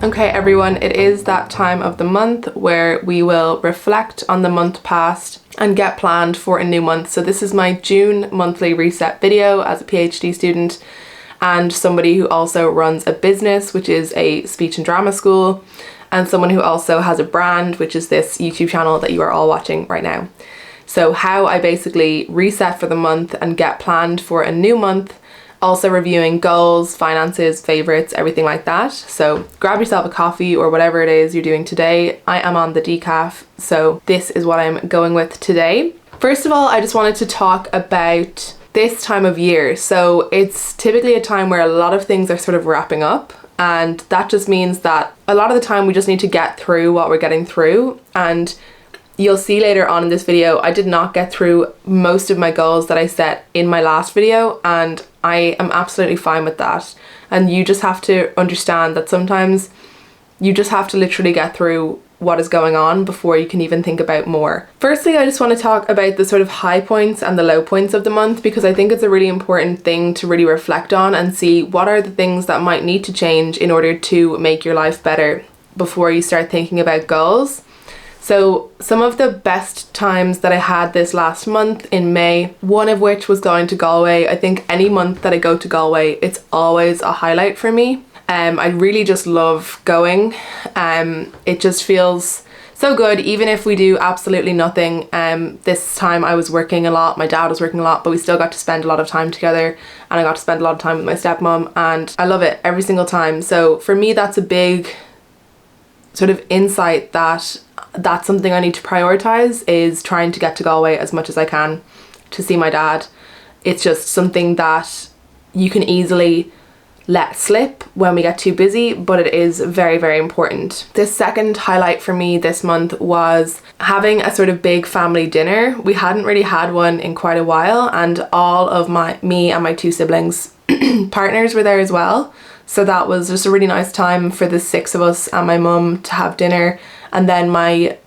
Okay everyone, it is that time of the month where we will reflect on the month past and get planned for a new month. So this is my June monthly reset video as a PhD student and somebody who also runs a business, which is a speech and drama school, and someone who also has a brand, which is this YouTube channel that you are all watching right now. So how I basically reset for the month and get planned for a new month, also reviewing goals, finances, favorites, everything like that. So grab yourself a coffee or whatever it is you're doing today. I am on the decaf, so this is what I'm going with today. First of all, I just wanted to talk about this time of year. So it's typically a time where a lot of things are sort of wrapping up, and that just means that a lot of the time we just need to get through what we're getting through. And you'll see later on in this video, I did not get through most of my goals that I set in my last video, and I am absolutely fine with that. And you just have to understand that sometimes you just have to literally get through what is going on before you can even think about more. Firstly, I just want to talk about the sort of high points and the low points of the month, because I think it's a really important thing to really reflect on and see what are the things that might need to change in order to make your life better before you start thinking about goals. So some of the best times that I had this last month in May, one of which was going to Galway. I think any month that I go to Galway, it's always a highlight for me. I really just love going. It just feels so good, even if we do absolutely nothing. This time I was working a lot, my dad was working a lot, but we still got to spend a lot of time together, and I got to spend a lot of time with my stepmom, and I love it every single time. So for me, that's a big sort of insight that that's something I need to prioritize, is trying to get to Galway as much as I can to see my dad. It's just something that you can easily let slip when we get too busy, but it is very, very important. The second highlight for me this month was having a sort of big family dinner. We hadn't really had one in quite a while, and all of me and my two siblings partners were there as well. So that was just a really nice time for the six of us and my mum to have dinner. And then my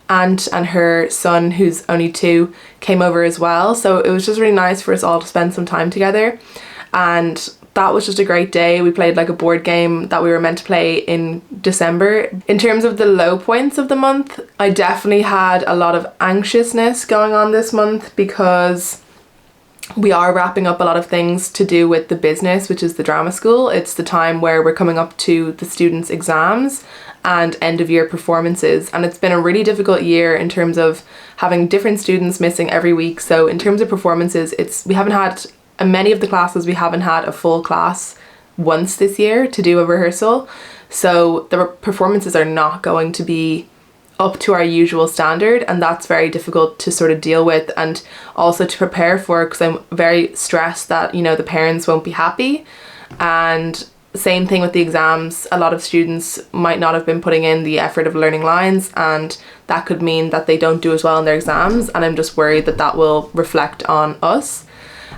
aunt and her son, who's only 2, came over as well. So it was just really nice for us all to spend some time together. And that was just a great day. We played like a board game that we were meant to play in December. In terms of the low points of the month, I definitely had a lot of anxiousness going on this month, because we are wrapping up a lot of things to do with the business, which is the drama school. It's the time where we're coming up to the students' exams and end of year performances, and it's been a really difficult year in terms of having different students missing every week. So in terms of performances, we haven't had, in many of the classes, we haven't had a full class once this year to do a rehearsal. So the performances are not going to be up to our usual standard, and that's very difficult to sort of deal with and also to prepare for, because I'm very stressed that, you know, the parents won't be happy. And same thing with the exams, a lot of students might not have been putting in the effort of learning lines, and that could mean that they don't do as well in their exams, and I'm just worried that that will reflect on us.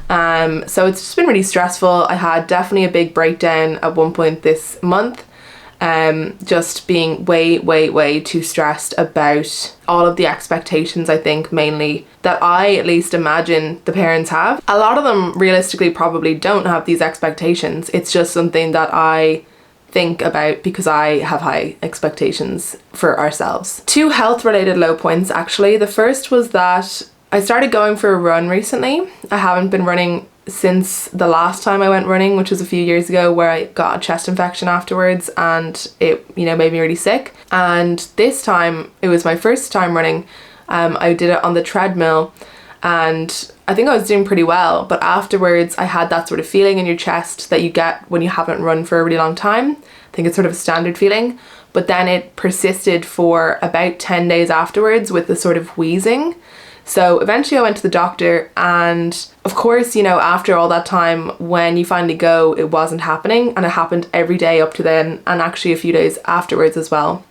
So it's just been really stressful. I had definitely a big breakdown at one point this month, just being way too stressed about all of the expectations, I think mainly that I at least imagine the parents have. A lot of them realistically probably don't have these expectations. It's just something that I think about because I have high expectations for ourselves. 2 health related low points actually. The first was that I started going for a run recently. I haven't been running since the last time I went running, which was a few years ago, where I got a chest infection afterwards, and it, you know, made me really sick. And this time, it was my first time running. I did it on the treadmill, and I think I was doing pretty well, but afterwards I had that sort of feeling in your chest that you get when you haven't run for a really long time. I think it's sort of a standard feeling, but then it persisted for about 10 days afterwards with the sort of wheezing. So eventually I went to the doctor, and of course, you know, after all that time, when you finally go, it wasn't happening, and it happened every day up to then, and actually a few days afterwards as well,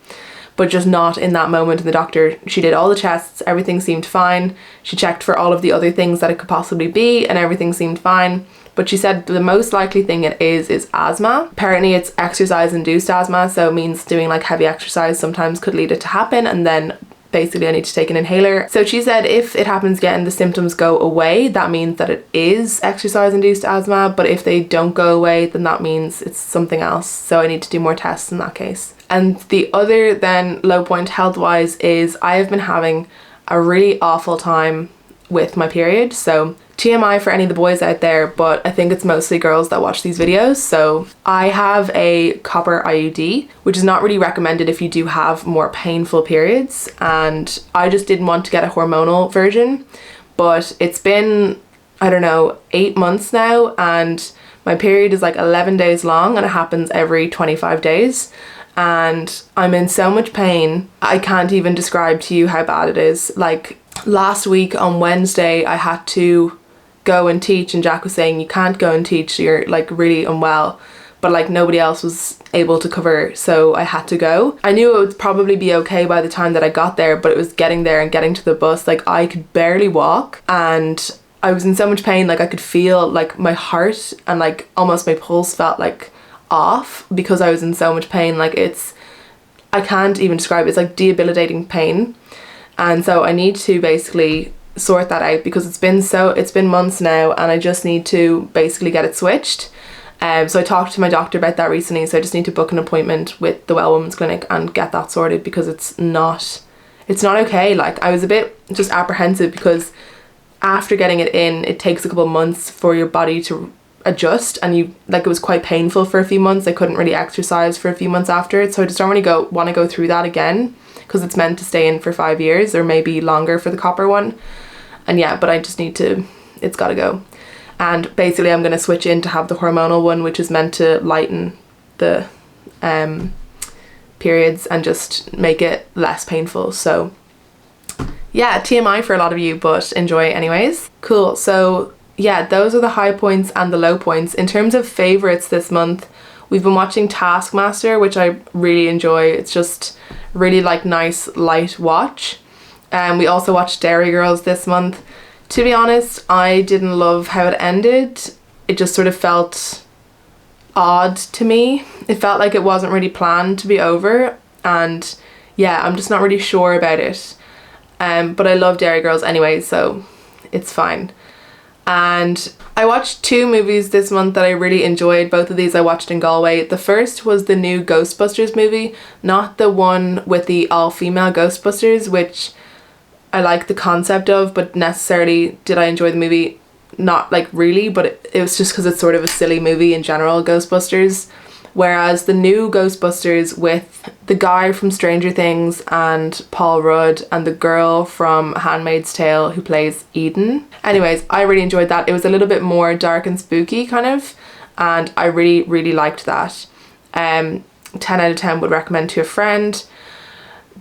but just not in that moment. And the doctor, she did all the tests, everything seemed fine. She checked for all of the other things that it could possibly be, and everything seemed fine. But she said the most likely thing it is asthma. Apparently it's exercise induced asthma, so it means doing like heavy exercise sometimes could lead it to happen, and then basically I need to take an inhaler. So she said if it happens again, the symptoms go away, that means that it is exercise induced asthma, but if they don't go away, then that means it's something else. So I need to do more tests in that case. And the other then low point health-wise is I have been having a really awful time with my period. So TMI for any of the boys out there, but I think it's mostly girls that watch these videos. So I have a copper IUD, which is not really recommended if you do have more painful periods, and I just didn't want to get a hormonal version. But it's been, I don't know, 8 months now, and my period is like 11 days long and it happens every 25 days. And I'm in so much pain. I can't even describe to you how bad it is. Like last week on Wednesday, I had to go and teach, and Jack was saying, you can't go and teach, you're like really unwell. But like nobody else was able to cover, so I had to go. I knew it would probably be okay by the time that I got there, but it was getting there and getting to the bus. Like I could barely walk and I was in so much pain. Like I could feel like my heart and like almost my pulse felt like off because I was in so much pain. Like I can't even describe it. It's like debilitating pain. And so I need to basically sort that out because it's been months now and I just need to basically get it switched. So I talked to my doctor about that recently, so I just need to book an appointment with the Well Women's Clinic and get that sorted because it's not okay. Like I was a bit just apprehensive because after getting it in, it takes a couple of months for your body to adjust, and it was quite painful for a few months. I couldn't really exercise for a few months after it, so I just don't really want to go through that again because it's meant to stay in for 5 years or maybe longer for the copper one. And yeah, but I just need to, it's got to go. And basically I'm going to switch in to have the hormonal one, which is meant to lighten the periods and just make it less painful. So yeah, TMI for a lot of you, but enjoy anyways. Cool. So yeah, those are the high points and the low points. In terms of favorites this month, we've been watching Taskmaster, which I really enjoy. It's just really like nice light watch. We also watched Dairy Girls this month. To be honest, I didn't love how it ended. It just sort of felt odd to me. It felt like it wasn't really planned to be over, and yeah, I'm just not really sure about it. But I love Dairy Girls anyway, so it's fine. And I watched 2 movies this month that I really enjoyed. Both of these I watched in Galway. The first was the new Ghostbusters movie, not the one with the all-female Ghostbusters, which I like the concept of, but necessarily did I enjoy the movie? Not like really, but it was just because it's sort of a silly movie in general, Ghostbusters. Whereas the new Ghostbusters with the guy from Stranger Things and Paul Rudd and the girl from Handmaid's Tale who plays Eden. Anyways, I really enjoyed that. It was a little bit more dark and spooky kind of, and I really, really liked that. 10 out of 10 would recommend to a friend.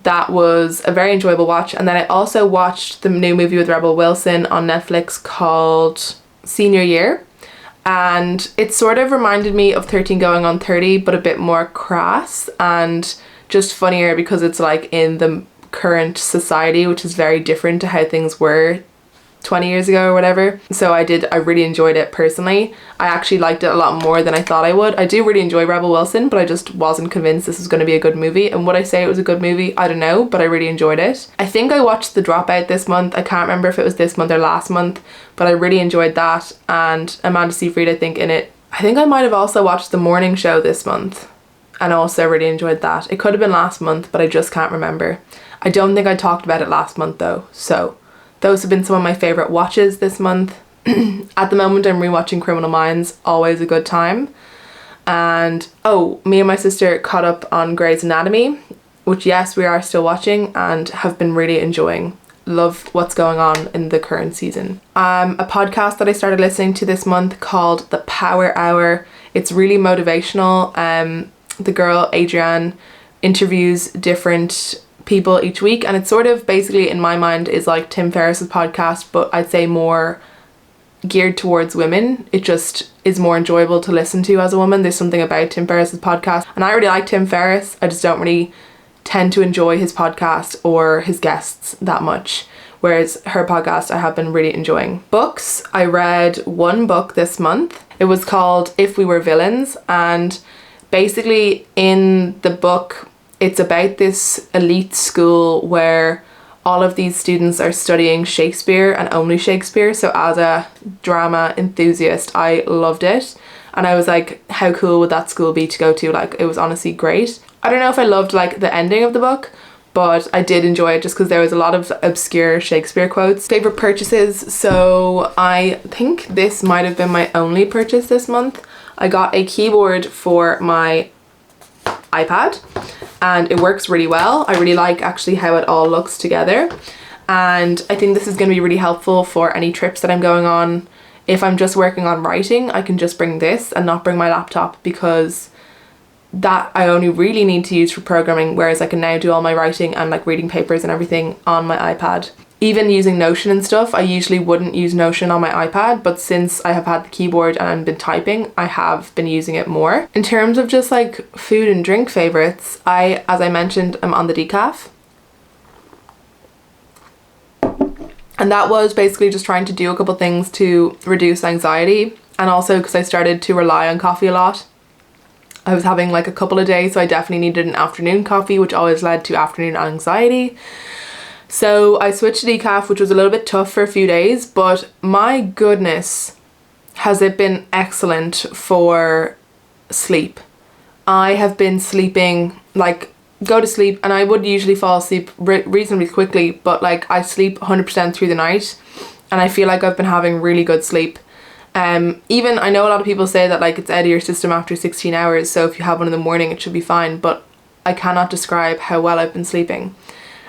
That was a very enjoyable watch. And then I also watched the new movie with Rebel Wilson on Netflix called Senior Year. And it sort of reminded me of 13 Going on 30, but a bit more crass and just funnier because it's like in the current society, which is very different to how things were 20 years ago or whatever. So I really enjoyed it personally. I actually liked it a lot more than I thought I would. I do really enjoy Rebel Wilson, but I just wasn't convinced this was going to be a good movie. And would I say it was a good movie? I don't know, but I really enjoyed it. I think I watched The Dropout this month. I can't remember if it was this month or last month, but I really enjoyed that. And Amanda Seyfried, I think, in it. I think I might have also watched The Morning Show this month and also really enjoyed that. It could have been last month, but I just can't remember. I don't think I talked about it last month though, so those have been some of my favourite watches this month. At the moment I'm rewatching Criminal Minds, always a good time. And me and my sister caught up on Grey's Anatomy, which yes, we are still watching and have been really enjoying. Love what's going on in the current season. A podcast that I started listening to this month called The Power Hour. It's really motivational. The girl Adrienne interviews different people each week, and it's sort of basically, in my mind, is like Tim Ferriss's podcast, but I'd say more geared towards women. It just is more enjoyable to listen to as a woman. There's something about Tim Ferriss's podcast, and I really like Tim Ferriss. I just don't really tend to enjoy his podcast or his guests that much, whereas her podcast I have been really enjoying. Books, I read 1 book this month. It was called If We Were Villains, and basically in the book it's about this elite school where all of these students are studying Shakespeare and only Shakespeare. So as a drama enthusiast, I loved it. And I was like, how cool would that school be to go to? Like, it was honestly great. I don't know if I loved like the ending of the book, but I did enjoy it just because there was a lot of obscure Shakespeare quotes. Favorite purchases, so I think this might have been my only purchase this month. I got a keyboard for my iPad and it works really well. I really like actually how it all looks together, and I think this is going to be really helpful for any trips that I'm going on. If I'm just working on writing, I can just bring this and not bring my laptop, because that I only really need to use for programming, whereas I can now do all my writing and like reading papers and everything on my iPad. Even using Notion and stuff, I usually wouldn't use Notion on my iPad, but since I have had the keyboard and I've been typing, I have been using it more. In terms of just like food and drink favorites, as I mentioned, I'm on the decaf. And that was basically just trying to do a couple things to reduce anxiety, and also because I started to rely on coffee a lot. I was having like a couple of days, so I definitely needed an afternoon coffee, which always led to afternoon anxiety. So I switched to decaf, which was a little bit tough for a few days, but my goodness, has it been excellent for sleep. I have been sleeping, like go to sleep, and I would usually fall asleep reasonably quickly, but like I sleep 100% through the night, and I feel like I've been having really good sleep. Even I know a lot of people say that like it's out of your system after 16 hours, so if you have one in the morning it should be fine, but I cannot describe how well I've been sleeping.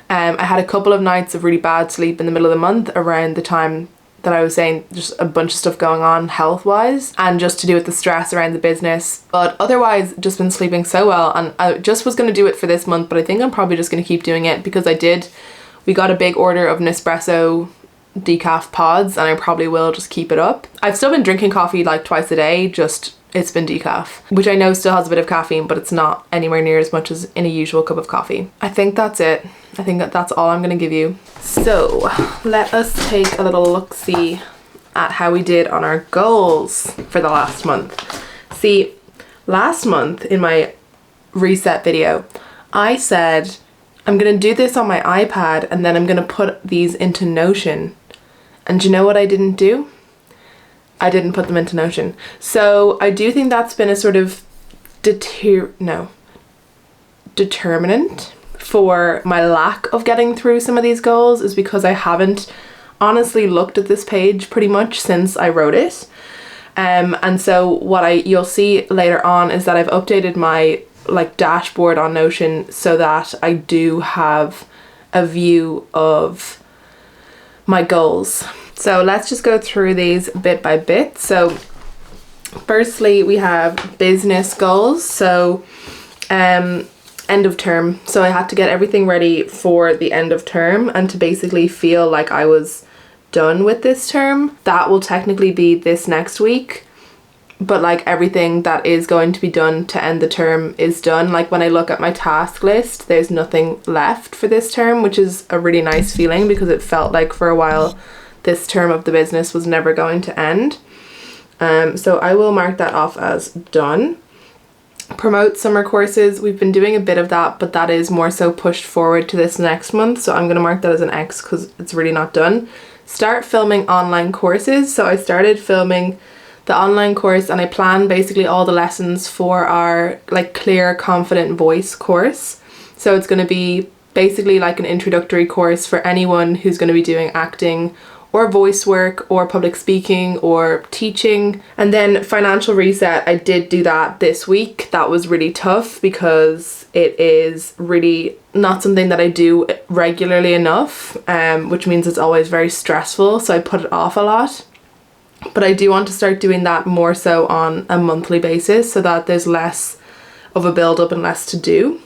I had a couple of nights of really bad sleep in the middle of the month around the time that I was saying just a bunch of stuff going on health wise and just to do with the stress around the business, but otherwise just been sleeping so well, and I just was going to do it for this month, but I think I'm probably just going to keep doing it because we got a big order of Nespresso decaf pods, and I probably will just keep it up. I've still been drinking coffee like twice a day, just it's been decaf, which I know still has a bit of caffeine, but it's not anywhere near as much as in a usual cup of coffee. I think that's it. I think that's all I'm gonna give you. So let us take a little look-see at how we did on our goals for the last month. See, last month in my reset video, I said I'm gonna do this on my iPad and then I'm gonna put these into Notion. And do you know what I didn't do? I didn't put them into Notion. So I do think that's been a sort of determinant for my lack of getting through some of these goals, is because I haven't honestly looked at this page pretty much since I wrote it. And so what you'll see later on is that I've updated my like dashboard on Notion so that I do have a view of my goals. So let's just go through these bit by bit. So firstly we have business goals. So end of term. So I had to get everything ready for the end of term and to basically feel like I was done with this term. That will technically be this next week, but like everything that is going to be done to end the term is done. Like when I look at my task list, there's nothing left for this term, which is a really nice feeling because it felt like for a while this term of the business was never going to end. So I will mark that off as done. Promote summer courses, we've been doing a bit of that, but that is more so pushed forward to this next month, so I'm going to mark that as an X because it's really not done. Start filming online courses. So I started filming the online course and I plan basically all the lessons for our like clear confident voice course. So it's going to be basically like an introductory course for anyone who's going to be doing acting or voice work or public speaking or teaching. And then financial reset, I did do that this week. That was really tough because it is really not something that I do regularly enough, which means it's always very stressful, so I put it off a lot. But I do want to start doing that more so on a monthly basis so that there's less of a build up and less to do.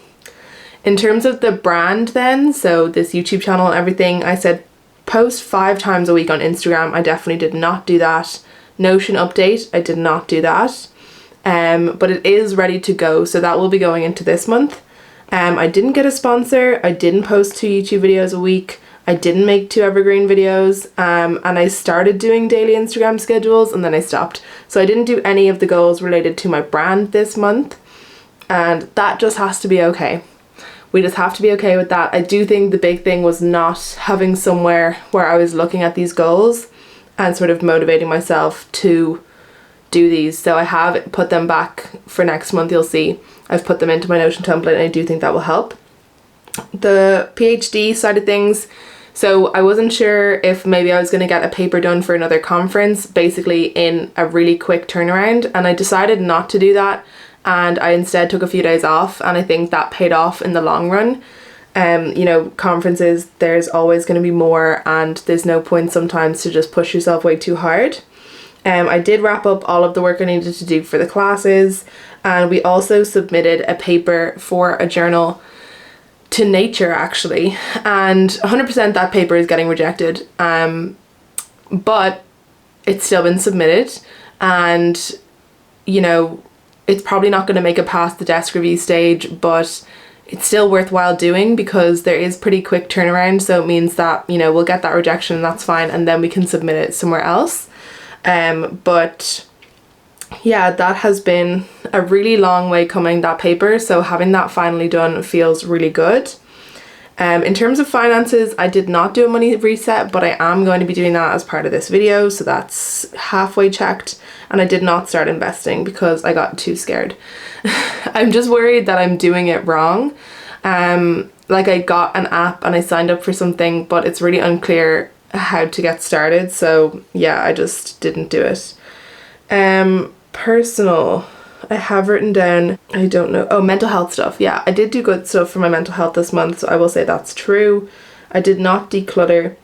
In terms of the brand then, so this YouTube channel and everything, I said post 5 times a week on Instagram. I definitely did not do that. Notion update, I did not do that. But it is ready to go, so that will be going into this month. I didn't get a sponsor. I didn't post 2 YouTube videos a week. I didn't make 2 evergreen videos. And I started doing daily Instagram schedules and then I stopped. So I didn't do any of the goals related to my brand this month. And that just has to be okay. We just have to be okay with that. I do think the big thing was not having somewhere where I was looking at these goals and sort of motivating myself to do these. So I have put them back for next month, you'll see. I've put them into my Notion template, and I do think that will help. The PhD side of things, so I wasn't sure if maybe I was going to get a paper done for another conference basically in a really quick turnaround, and I decided not to do that, and I instead took a few days off, and I think that paid off in the long run. You know, conferences, there's always going to be more, and there's no point sometimes to just push yourself way too hard. I did wrap up all of the work I needed to do for the classes, and we also submitted a paper for a journal to Nature actually, and 100% that paper is getting rejected, but it's still been submitted, and you know, it's probably not going to make it past the desk review stage, but it's still worthwhile doing because there is pretty quick turnaround, so it means that, you know, we'll get that rejection and that's fine, and then we can submit it somewhere else. But yeah, that has been a really long way coming, that paper, so having that finally done feels really good. In terms of finances, I did not do a money reset, but I am going to be doing that as part of this video, so that's halfway checked. And I did not start investing because I got too scared. I'm just worried that I'm doing it wrong. Like, I got an app and I signed up for something, but it's really unclear how to get started, so yeah, I just didn't do it. Personal, I have written down, I don't know, oh, mental health stuff. Yeah, I did do good stuff for my mental health this month, so I will say that's true. I did not declutter.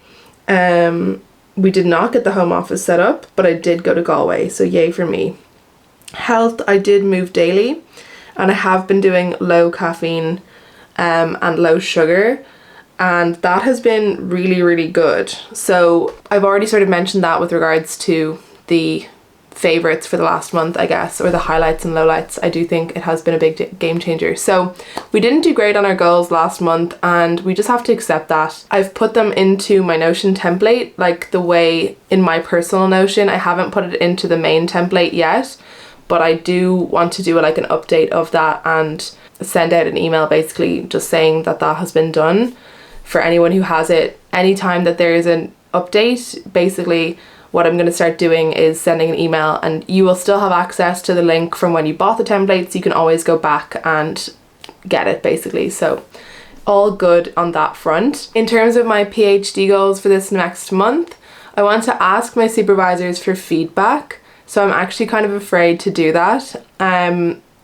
We did not get the home office set up, but I did go to Galway, so yay for me. Health, I did move daily, and I have been doing low caffeine and low sugar, and that has been really, really good. So I've already sort of mentioned that with regards to the favorites for the last month, I guess, or the highlights and lowlights. I do think it has been a big game changer. So we didn't do great on our goals last month, and we just have to accept that. I've put them into my Notion template, like the way in my personal Notion. I haven't put it into the main template yet, but I do want to do like an update of that and send out an email basically just saying that that has been done for anyone who has it. Anytime that there is an update, basically what I'm going to start doing is sending an email, and you will still have access to the link from when you bought the template, so you can always go back and get it basically. So all good on that front. In terms of my PhD goals for this next month, I want to ask my supervisors for feedback, so I'm actually kind of afraid to do that.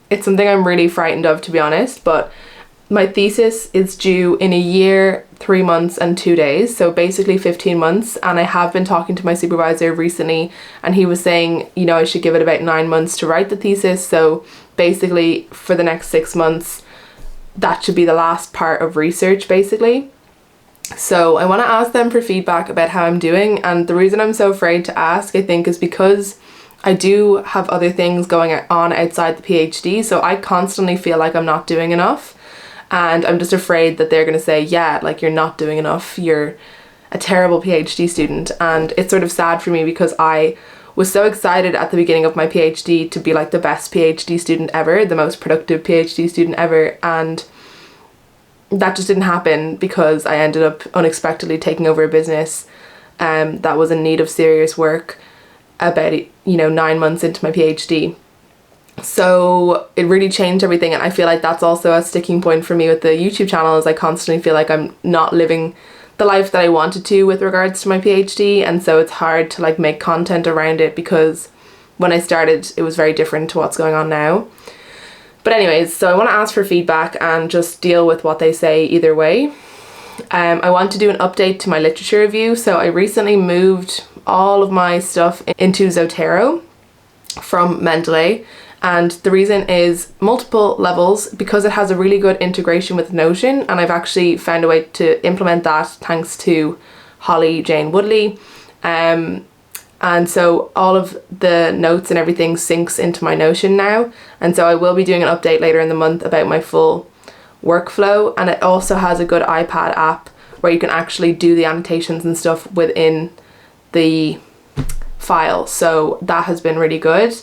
It's something I'm really frightened of, to be honest, but my thesis is due in a year, 3 months and 2 days, so basically 15 months, and I have been talking to my supervisor recently, and he was saying, you know, I should give it about 9 months to write the thesis, so basically for the next 6 months that should be the last part of research basically. So I want to ask them for feedback about how I'm doing, and the reason I'm so afraid to ask, I think, is because I do have other things going on outside the PhD, so I constantly feel like I'm not doing enough. And I'm just afraid that they're going to say, yeah, like, you're not doing enough, you're a terrible PhD student. And it's sort of sad for me because I was so excited at the beginning of my PhD to be like the best PhD student ever, the most productive PhD student ever. And that just didn't happen because I ended up unexpectedly taking over a business that was in need of serious work about, 9 months into my PhD. So it really changed everything, and I feel like that's also a sticking point for me with the YouTube channel, is I constantly feel like I'm not living the life that I wanted to with regards to my PhD, and so it's hard to like make content around it because when I started it was very different to what's going on now. But anyways, so I want to ask for feedback and just deal with what they say either way. I want to do an update to my literature review, so I recently moved all of my stuff into Zotero from Mendeley. And the reason is multiple levels, because it has a really good integration with Notion, and I've actually found a way to implement that thanks to Holly Jane Woodley. And so all of the notes and everything syncs into my Notion now, and so I will be doing an update later in the month about my full workflow. And it also has a good iPad app where you can actually do the annotations and stuff within the file, so that has been really good.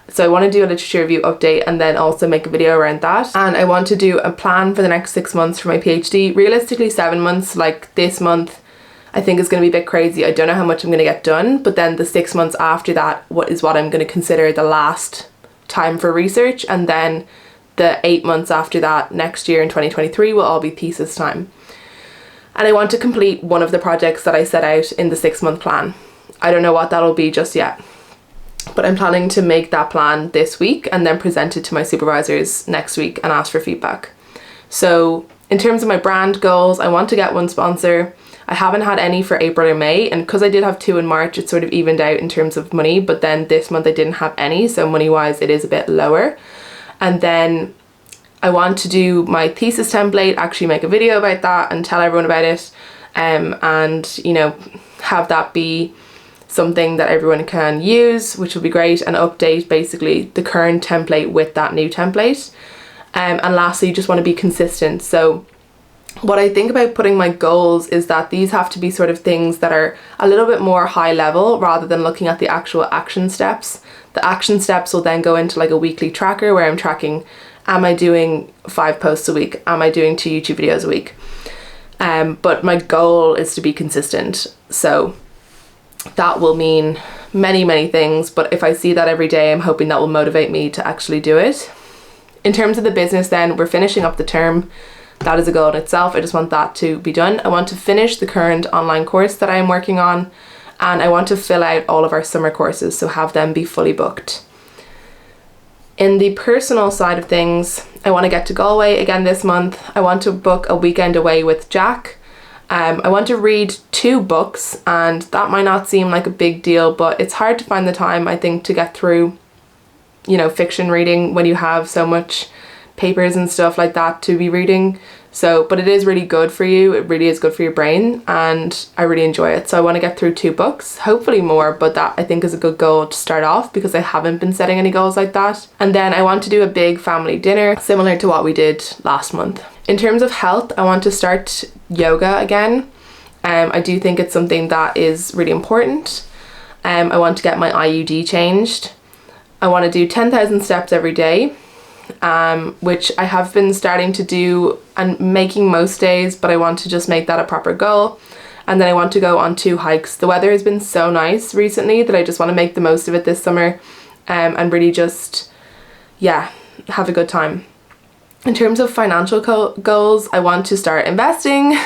So I want to do a literature review update and then also make a video around that. And I want to do a plan for the next 6 months for my PhD. Realistically 7 months, like this month I think is going to be a bit crazy. I don't know how much I'm going to get done, but then the 6 months after that what I'm going to consider the last time for research, and then the 8 months after that, next year in 2023, will all be thesis time. And I want to complete one of the projects that I set out in the 6-month plan. I don't know what that'll be just yet, but I'm planning to make that plan this week and then present it to my supervisors next week and ask for feedback. So in terms of my brand goals, I want to get one sponsor. I haven't had any for April or May, and because I did have 2 in March, it sort of evened out in terms of money, but then this month I didn't have any, so money wise it is a bit lower. And then I want to do my thesis template, actually make a video about that and tell everyone about it, and you know, have that be something that everyone can use, which will be great, and update basically the current template with that new template. And lastly, just want to be consistent. So what I think about putting my goals is that these have to be sort of things that are a little bit more high level rather than looking at the actual action steps. The action steps will then go into like a weekly tracker where I'm tracking, am I doing 5 posts a week? Am I doing 2 YouTube videos a week? But my goal is to be consistent. So that will mean many things, but if I see that every day, I'm hoping that will motivate me to actually do it. In terms of the business then, we're finishing up the term. That is a goal in itself. I just want that to be done. I want to finish the current online course that I am working on, and I want to fill out all of our summer courses, so have them be fully booked. In the personal side of things, I want to get to Galway again this month. I want to book a weekend away with Jack. I want to read 2 books, and that might not seem like a big deal, but it's hard to find the time, I think, to get through, you know, fiction reading when you have so much papers and stuff like that to be reading. So, but it is really good for you. It really is good for your brain, and I really enjoy it. So I want to get through 2 books, hopefully more, but that I think is a good goal to start off because I haven't been setting any goals like that. And then I want to do a big family dinner similar to what we did last month. In terms of health, I want to start yoga again. I do think it's something that is really important. I want to get my IUD changed. I want to do 10,000 steps every day, which I have been starting to do and making most days, but I want to just make that a proper goal. And then I want to go on 2 hikes. The weather has been so nice recently that I just want to make the most of it this summer, and really just, yeah, have a good time. In terms of financial goals, I want to start investing.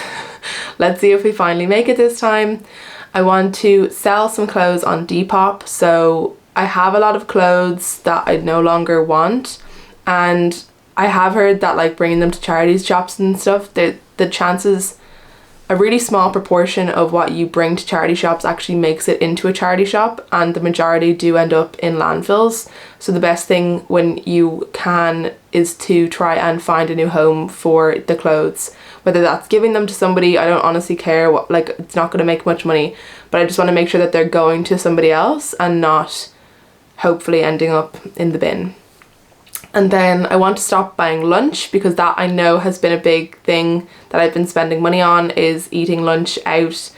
Let's see if we finally make it this time. I want to sell some clothes on Depop. So I have a lot of clothes that I no longer want, and I have heard that like bringing them to charity shops and stuff, the chances, a really small proportion of what you bring to charity shops actually makes it into a charity shop, and the majority do end up in landfills. So the best thing when you can is to try and find a new home for the clothes, whether that's giving them to somebody. I don't honestly care what, like, it's not going to make much money, but I just want to make sure that they're going to somebody else and not hopefully ending up in the bin. And then I want to stop buying lunch, because that I know has been a big thing that I've been spending money on, is eating lunch out,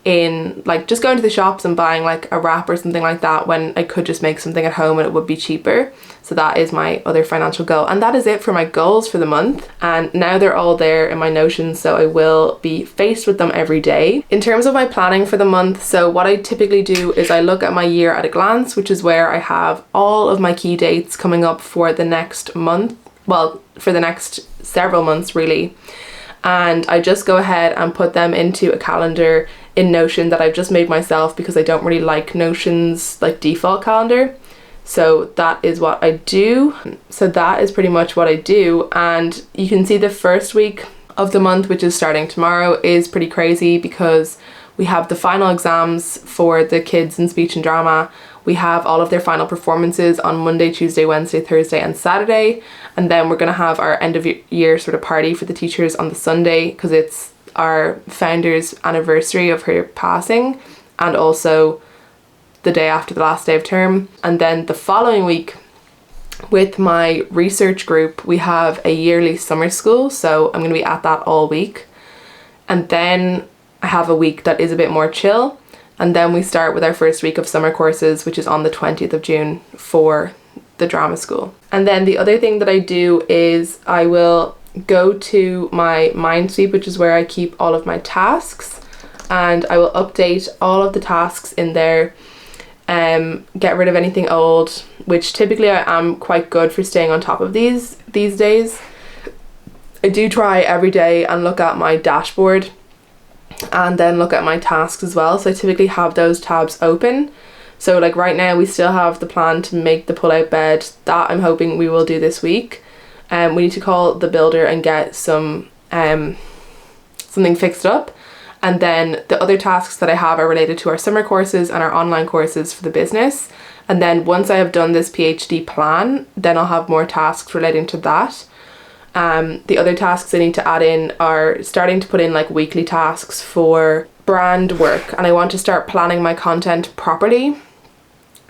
in like just going to the shops and buying like a wrap or something like that, when I could just make something at home and it would be cheaper. So that is my other financial goal, and that is it for my goals for the month. And now they're all there in my Notion, so I will be faced with them every day. In terms of my planning for the month, so what I typically do is I look at my year at a glance, which is where I have all of my key dates coming up for the next month, well, for the next several months really, and I just go ahead and put them into a calendar in Notion that I've just made myself, because I don't really like Notion's like default calendar. So that is what I do. So that is pretty much what I do. And you can see the first week of the month, which is starting tomorrow, is pretty crazy because we have the final exams for the kids in speech and drama. We have all of their final performances on Monday, Tuesday, Wednesday, Thursday and Saturday. And then we're going to have our end of year sort of party for the teachers on the Sunday, because it's our founder's anniversary of her passing, and also the day after the last day of term. And then the following week, with my research group, we have a yearly summer school, so I'm going to be at that all week. And then I have a week that is a bit more chill, and then we start with our first week of summer courses, which is on the 20th of June for the drama school. And then the other thing that I do is I will go to my Mindsweep, which is where I keep all of my tasks, and I will update all of the tasks in there get rid of anything old, which typically I am quite good for staying on top of these days. I do try every day and look at my dashboard and then look at my tasks as well, so I typically have those tabs open. So like right now we still have the plan to make the pull-out bed. That I'm hoping we will do this week. We need to call the builder and get some something fixed up. And then the other tasks that I have are related to our summer courses and our online courses for the business. And then once I have done this PhD plan, then I'll have more tasks relating to that. The other tasks I need to add in are starting to put in like weekly tasks for brand work, and I want to start planning my content properly,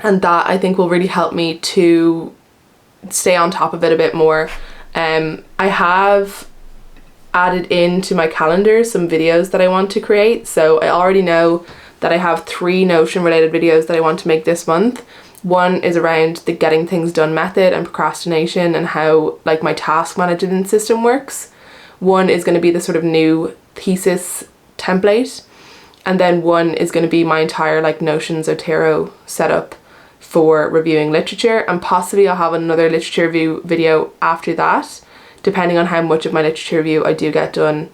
and that I think will really help me to stay on top of it a bit more. I have added into my calendar some videos that I want to create, so I already know that I have 3 Notion related videos that I want to make this month. One is around the getting things done method and procrastination and how like my task management system works. One is going to be the sort of new thesis template, and then one is going to be my entire like Notion Zotero setup for reviewing literature, and possibly I'll have another literature review video after that, depending on how much of my literature review I do get done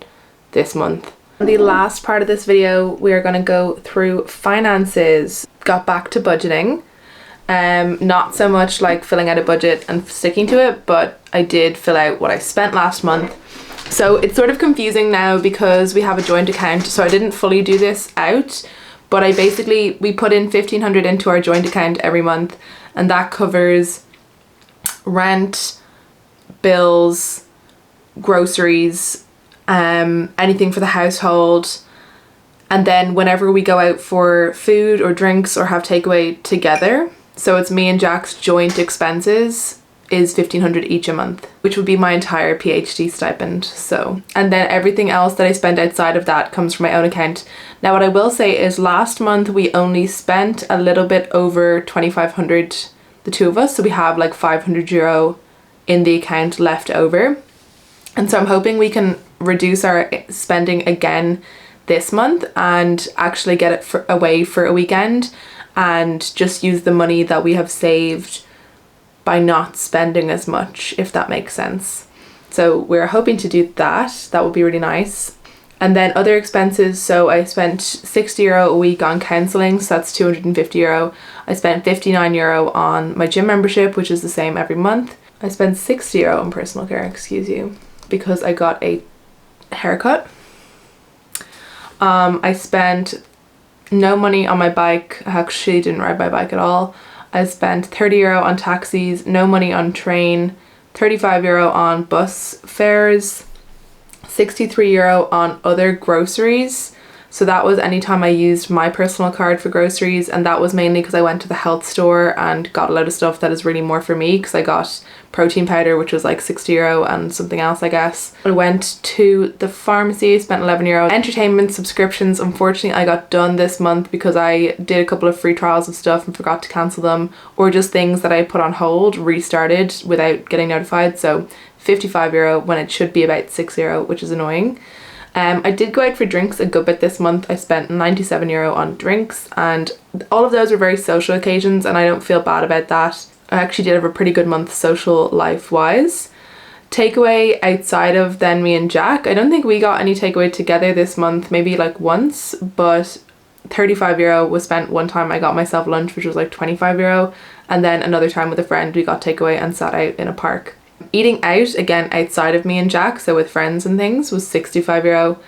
this month. The last part of this video, we are going to go through finances. Got back to budgeting. Not so much like filling out a budget and sticking to it, but I did fill out what I spent last month. So it's sort of confusing now because we have a joint account, so I didn't fully do this out, but we put in 1,500 into our joint account every month, and that covers rent, bills, groceries, anything for the household, and then whenever we go out for food or drinks or have takeaway together, so it's me and Jack's joint expenses, is 1,500 each a month, which would be my entire PhD stipend. So, and then everything else that I spend outside of that comes from my own account. Now what I will say is last month we only spent a little bit over 2,500, the two of us, so we have like €500 in the account left over, and so I'm hoping we can reduce our spending again this month and actually get it away for a weekend and just use the money that we have saved by not spending as much, if that makes sense. So we're hoping to do that. That would be really nice. And then other expenses, so I spent €60 a week on counselling, so that's €250. I spent €59 on my gym membership, which is the same every month. I spent €60 on personal care, because I got a haircut. I spent no money on my bike. I actually didn't ride my bike at all. I spent €30 on taxis, no money on train, €35 on bus fares, €63 on other groceries. So that was anytime I used my personal card for groceries, and that was mainly because I went to the health store and got a load of stuff that is really more for me, because I got protein powder, which was like €60 and something else, I guess. I went to the pharmacy, spent €11. Entertainment subscriptions, unfortunately I got done this month because I did a couple of free trials of stuff and forgot to cancel them, or just things that I put on hold restarted without getting notified. So €55 when it should be about €6, which is annoying. I did go out for drinks a good bit this month. I spent €97 on drinks, and all of those were very social occasions, and I don't feel bad about that. I actually did have a pretty good month social life wise. Takeaway outside of then me and Jack, I don't think we got any takeaway together this month, maybe like once, but €35 was spent one time. I got myself lunch, which was like €25, and then another time with a friend we got takeaway and sat out in a park. Eating out, again outside of me and Jack, so with friends and things, was €65.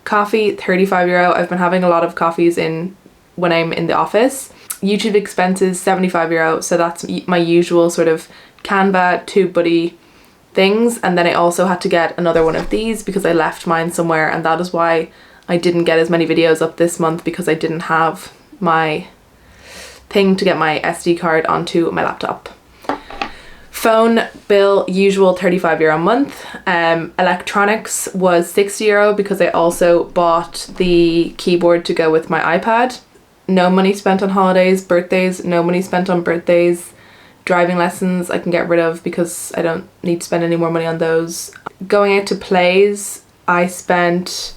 Coffee, €35. I've been having a lot of coffees when I'm in the office. YouTube expenses, €75, so that's my usual sort of Canva, TubeBuddy things, and then I also had to get another one of these because I left mine somewhere, and that is why I didn't get as many videos up this month, because I didn't have my thing to get my SD card onto my laptop. Phone bill, usual €35 a month. Electronics was €60 because I also bought the keyboard to go with my iPad. No money spent on holidays. Birthdays, no money spent on birthdays. Driving lessons I can get rid of because I don't need to spend any more money on those. Going out to plays, I spent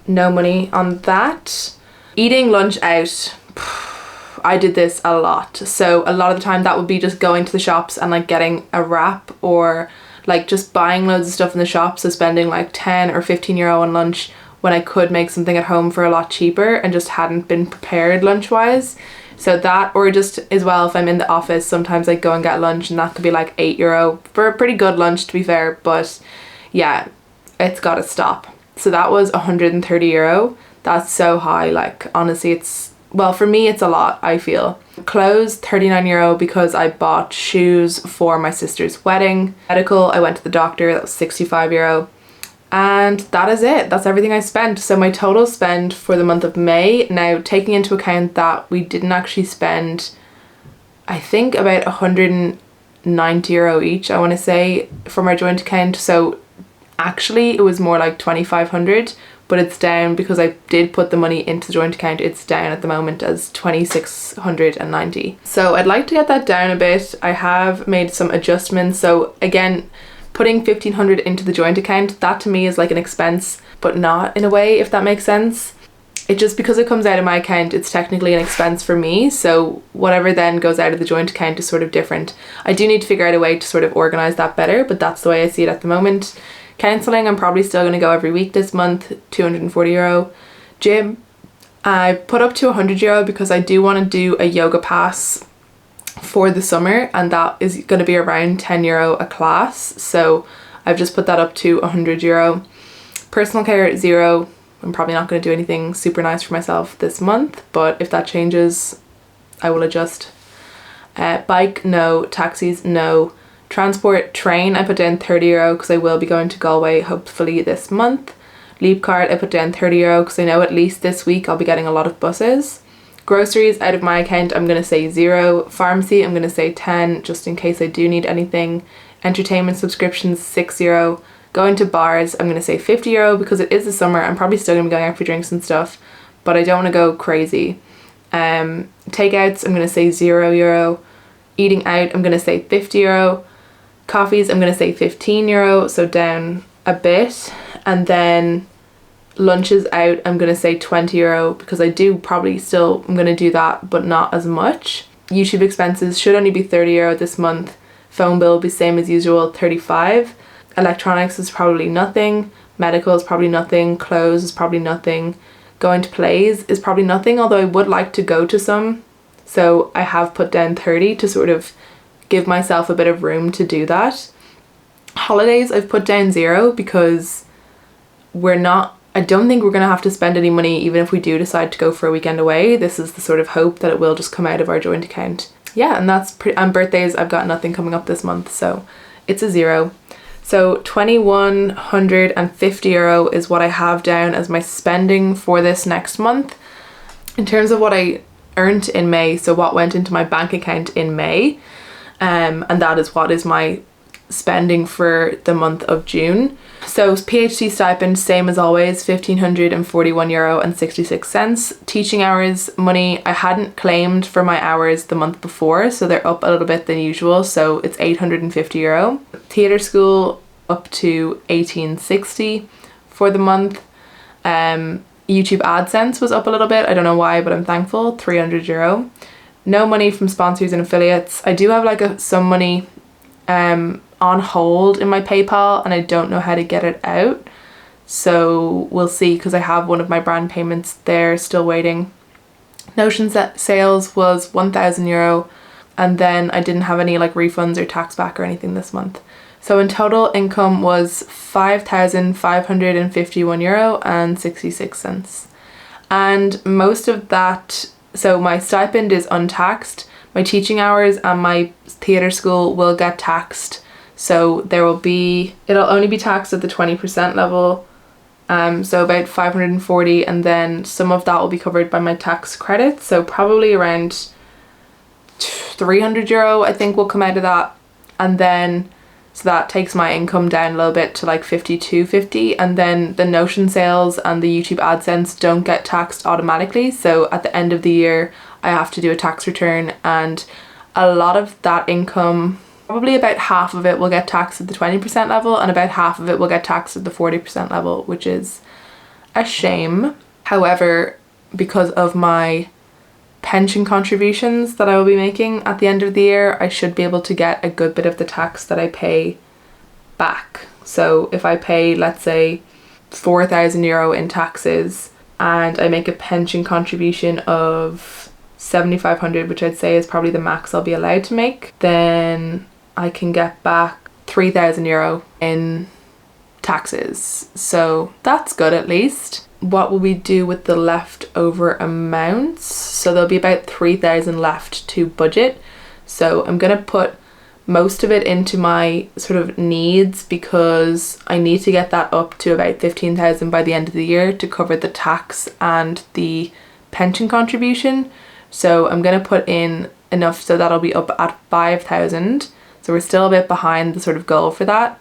no money on that. Eating lunch out, I did this a lot. So a lot of the time that would be just going to the shops and like getting a wrap, or like just buying loads of stuff in the shop, so spending like 10 or 15 euro on lunch when I could make something at home for a lot cheaper and just hadn't been prepared lunch wise. So that, or just as well, if I'm in the office, sometimes I go and get lunch and that could be like 8 euro for a pretty good lunch, to be fair. But yeah, it's got to stop. So that was 130 euro. That's so high. Like honestly, it's, well, for me it's a lot, I feel. Clothes, 39 euro because I bought shoes for my sister's wedding. Medical, I went to the doctor, that was 65 euro. And that is it. That's everything I spent. So my total spend for the month of May, now taking into account that we didn't actually spend, I think about 190 euro each, I want to say, from our joint account. So actually it was more like 2,500, but it's down because I did put the money into the joint account. It's down at the moment as 2,690. So I'd like to get that down a bit. I have made some adjustments. So again, putting 1,500 into the joint account, that to me is like an expense, but not in a way, if that makes sense. It just, because it comes out of my account, it's technically an expense for me. So whatever then goes out of the joint account is sort of different. I do need to figure out a way to sort of organize that better, but that's the way I see it at the moment. Counselling, I'm probably still going to go every week this month, 240 euro. Gym, I put up to 100 euro because I do want to do a yoga pass for the summer, and that is going to be around 10 euro a class. So I've just put that up to 100 euro. Personal care, 0. I'm probably not going to do anything super nice for myself this month, but if that changes, I will adjust. Bike, no. Taxis, no. Transport, train, I put down 30 euro because I will be going to Galway hopefully this month. Leap card, I put down 30 euro because I know at least this week I'll be getting a lot of buses. Groceries, out of my account, I'm going to say 0. Pharmacy, I'm going to say 10 just in case I do need anything. Entertainment subscriptions, 6 euro. Going to bars, I'm going to say 50 euro because it is the summer. I'm probably still going to be going out for drinks and stuff, but I don't want to go crazy. Takeouts, I'm going to say 0 euro. Eating out, I'm going to say 50 euro. Coffees, I'm going to say 15 euro, so down a bit. And then lunches out, I'm going to say 20 euro because I do probably still, I'm going to do that, but not as much. YouTube expenses should only be 30 euro this month. Phone bill will be same as usual, 35. Electronics is probably nothing. Medical is probably nothing. Clothes is probably nothing. Going to plays is probably nothing, although I would like to go to some. So I have put down 30 to sort of give myself a bit of room to do that. Holidays, I've put down 0 because I don't think we're going to have to spend any money even if we do decide to go for a weekend away. This is the sort of hope that it will just come out of our joint account. Yeah, and that's and birthdays, I've got nothing coming up this month, so it's a 0. So 2,150 euro is what I have down as my spending for this next month. In terms of what I earned in May, so what went into my bank account in May, and that is what is my spending for the month of June. So PhD stipend, same as always, 1,541 euro and 66 cents. Teaching hours money, I hadn't claimed for my hours the month before, so they're up a little bit than usual, so it's 850 euro. Theatre school up to 1860 for the month. YouTube AdSense was up a little bit, I don't know why, but I'm thankful, 300 euro. No money from sponsors and affiliates. I do have like some money on hold in my PayPal and I don't know how to get it out, so we'll see, because I have one of my brand payments there still waiting. Notion sales was 1,000 euro, and then I didn't have any like refunds or tax back or anything this month. So in total income was 5,551 euro and 66 cents. And most of that, so my stipend is untaxed, my teaching hours and my theatre school will get taxed. So it'll only be taxed at the 20% level, so about 540, and then some of that will be covered by my tax credit, so probably around 300 euro I think will come out of that. And then so that takes my income down a little bit to like 52.50, and then the Notion sales and the YouTube AdSense don't get taxed automatically, so at the end of the year I have to do a tax return, and a lot of that income, probably about half of it will get taxed at the 20% level and about half of it will get taxed at the 40% level, which is a shame. However, because of my pension contributions that I will be making at the end of the year, I should be able to get a good bit of the tax that I pay back. So if I pay, let's say, €4,000 in taxes and I make a pension contribution of 7,500, which I'd say is probably the max I'll be allowed to make, then I can get back €3,000 in taxes. So that's good at least. What will we do with the leftover amounts? So there'll be about 3,000 left to budget. So I'm gonna put most of it into my sort of needs, because I need to get that up to about 15,000 by the end of the year to cover the tax and the pension contribution. So I'm gonna put in enough so that'll be up at 5,000. So we're still a bit behind the sort of goal for that.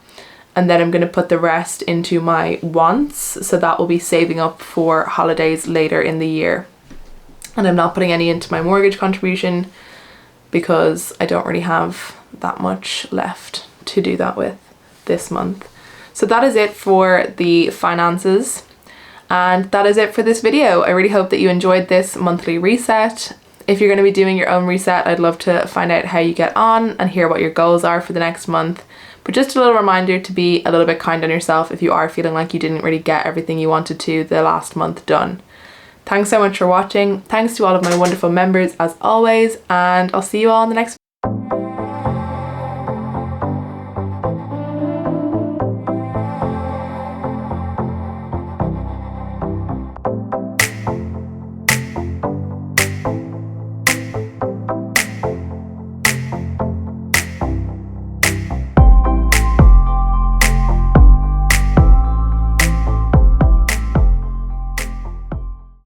And then I'm going to put the rest into my wants, so that will be saving up for holidays later in the year. And I'm not putting any into my mortgage contribution because I don't really have that much left to do that with this month. So that is it for the finances, and that is it for this video. I really hope that you enjoyed this monthly reset. If you're going to be doing your own reset, I'd love to find out how you get on and hear what your goals are for the next month. But just a little reminder to be a little bit kind on yourself if you are feeling like you didn't really get everything you wanted to the last month done. Thanks so much for watching. Thanks to all of my wonderful members as always, and I'll see you all in the next